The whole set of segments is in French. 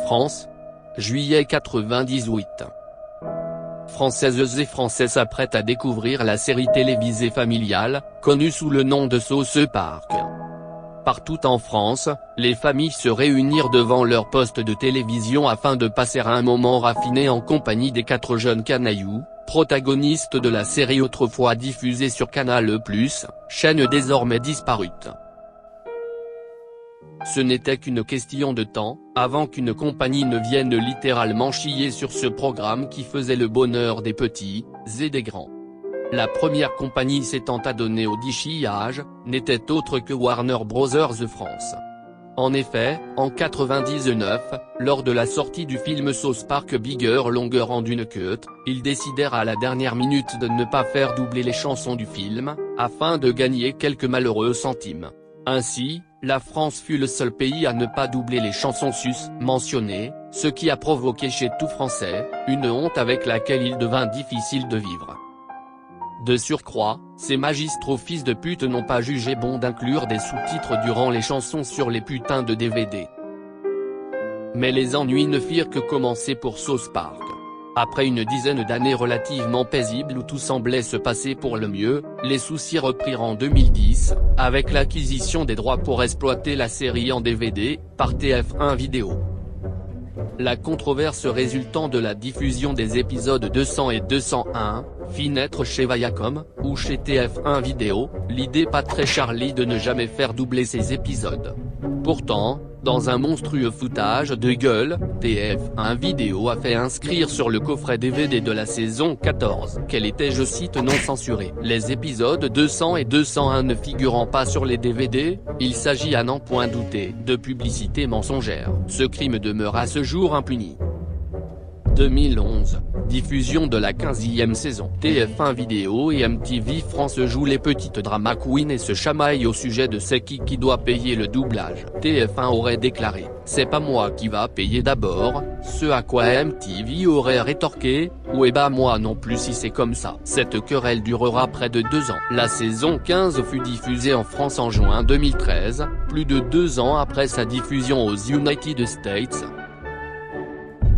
France. Juillet 98. Françaises et Français s'apprêtent à découvrir la série télévisée familiale, connue sous le nom de South Park. Partout en France, les familles se réunirent devant leur poste de télévision afin de passer un moment raffiné en compagnie des 4 jeunes canailloux, protagonistes de la série autrefois diffusée sur Canal+, chaîne désormais disparue. Ce n'était qu'une question de temps, avant qu'une compagnie ne vienne littéralement chier sur ce programme qui faisait le bonheur des petits, et des grands. La première compagnie s'étant adonnée au déchiage, n'était autre que Warner Bros. France. En effet, en 99, lors de la sortie du film South Park Bigger Longer and Uncut, ils décidèrent à la dernière minute de ne pas faire doubler les chansons du film, afin de gagner quelques malheureux centimes. Ainsi, la France fut le seul pays à ne pas doubler les chansons mentionnées, ce qui a provoqué chez tout Français, une honte avec laquelle il devint difficile de vivre. De surcroît, ces magistraux fils de pute n'ont pas jugé bon d'inclure des sous-titres durant les chansons sur les putains de DVD. Mais les ennuis ne firent que commencer pour South Park. Après une dizaine d'années relativement paisibles où tout semblait se passer pour le mieux, les soucis reprirent en 2010, avec l'acquisition des droits pour exploiter la série en DVD, par TF1 Vidéo. La controverse résultant de la diffusion des épisodes 200 et 201, fit naître chez Viacom, ou chez TF1 Vidéo, l'idée pas très Charlie de ne jamais faire doubler ces épisodes. Pourtant, dans un monstrueux foutage de gueule, TF1 Vidéo a fait inscrire sur le coffret DVD de la saison 14 qu'elle était, je cite, non censurée. Les épisodes 200 et 201 ne figurant pas sur les DVD, il s'agit à n'en point douter de publicité mensongère. Ce crime demeure à ce jour impuni. 2011, diffusion de la 15e saison. TF1 Vidéo et MTV France jouent les petites drama queens et se chamaillent au sujet de c'est qui doit payer le doublage. TF1 aurait déclaré « C'est pas moi qui va payer d'abord », ce à quoi MTV aurait rétorqué « Ouais bah moi non plus si c'est comme ça ». Cette querelle durera près de 2 ans. La saison 15 fut diffusée en France en juin 2013, plus de 2 ans après sa diffusion aux United States.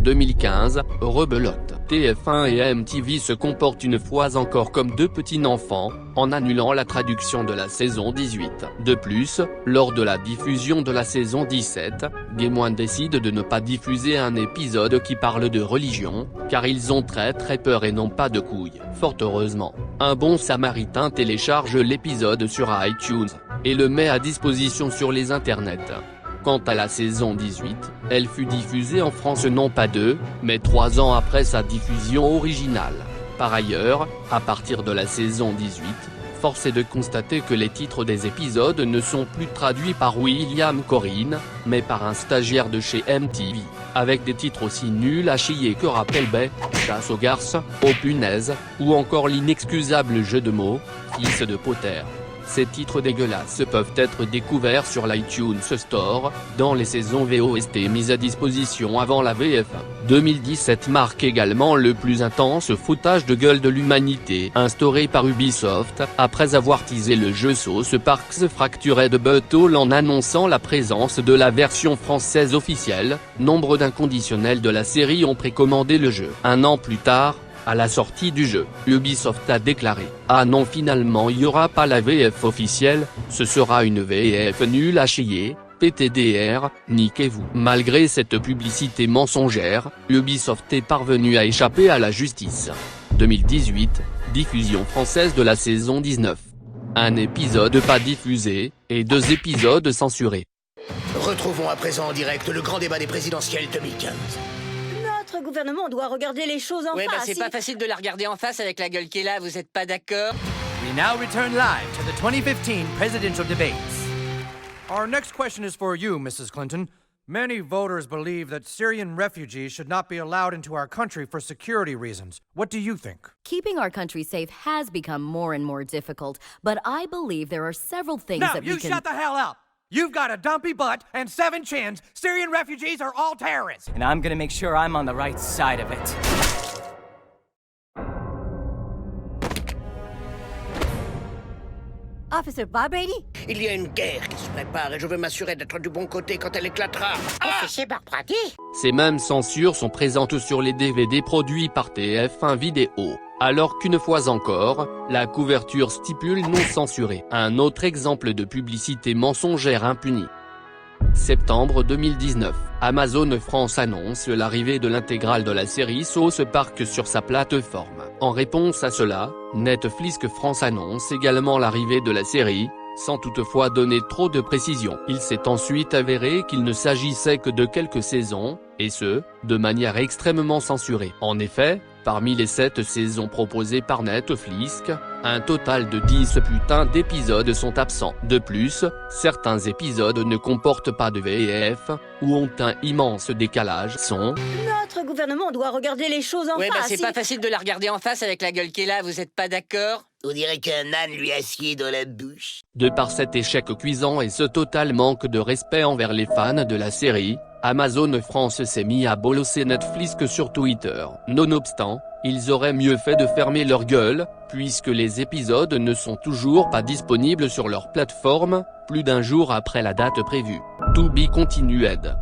2015, rebelote. TF1 et MTV se comportent une fois encore comme 2 petits enfants, en annulant la traduction de la saison 18. De plus, lors de la diffusion de la saison 17, Game décide de ne pas diffuser un épisode qui parle de religion, car ils ont très peur et n'ont pas de couilles. Fort heureusement, un bon samaritain télécharge l'épisode sur iTunes, et le met à disposition sur les internets. Quant à la saison 18, elle fut diffusée en France non pas 2, mais 3 ans après sa diffusion originale. Par ailleurs, à partir de la saison 18, force est de constater que les titres des épisodes ne sont plus traduits par William Corine, mais par un stagiaire de chez MTV, avec des titres aussi nuls à chier que Rappel Bay, Chasse aux garces, aux punaises, ou encore l'inexcusable jeu de mots, Fils de Potter. Ces titres dégueulasses peuvent être découverts sur l'iTunes Store, dans les saisons VOST mises à disposition avant la VF. 2017 marque également le plus intense foutage de gueule de l'humanité instauré par Ubisoft, après avoir teasé le jeu South Park Fractured But Whole en annonçant la présence de la version française officielle. Nombre d'inconditionnels de la série ont précommandé le jeu. 1 an plus tard, à la sortie du jeu, Ubisoft a déclaré « Ah non, finalement il y aura pas la VF officielle, ce sera une VF nulle à chier, PTDR, niquez-vous ». Malgré cette publicité mensongère, Ubisoft est parvenu à échapper à la justice. 2018, diffusion française de la saison 19. Un épisode pas diffusé, et 2 épisodes censurés. Retrouvons à présent en direct le grand débat des présidentielles 2015. Notre gouvernement doit regarder les choses en Ouais, face. c'est pas facile de la regarder en face avec la gueule qui est là, vous êtes pas d'accord? We now return live to the 2015 presidential debates. Our next question is for you, Mrs. Clinton. Many voters believe that Syrian refugees should not be allowed into our country for security reasons. What do you think? Keeping our country safe has become more and more difficult, but I believe there are several things Now, that we you can... shut the hell up! You've got a dumpy butt and 7 chins. Syrian refugees are all terrorists. And I'm gonna make sure I'm on the right side of it. Officer Bob Brady? Il y a une guerre qui se prépare et je veux m'assurer d'être du bon côté quand elle éclatera. Officier Barbrady? Ces mêmes censures sont présentes sur les DVD produits par TF1 Vidéo, alors qu'une fois encore, la couverture stipule non censuré. Un autre exemple de publicité mensongère impunie. Septembre 2019, Amazon France annonce l'arrivée de l'intégrale de la série South Park sur sa plateforme. En réponse à cela, Netflix France annonce également l'arrivée de la série, sans toutefois donner trop de précisions. Il s'est ensuite avéré qu'il ne s'agissait que de quelques saisons, et ce, de manière extrêmement censurée. En effet, parmi les 7 saisons proposées par Netflix, un total de 10 putains d'épisodes sont absents. De plus, certains épisodes ne comportent pas de VF, ou ont un immense décalage son. Notre gouvernement doit regarder les choses en Ouais, bah face. c'est pas facile de la regarder en face avec la gueule qu'elle a, vous êtes pas d'accord? On dirait qu'un âne lui a scié dans la bouche. De par cet échec cuisant et ce total manque de respect envers les fans de la série, Amazon France s'est mis à bolosser Netflix sur Twitter. Nonobstant, ils auraient mieux fait de fermer leur gueule, puisque les épisodes ne sont toujours pas disponibles sur leur plateforme, plus d'un jour après la date prévue. To be continued.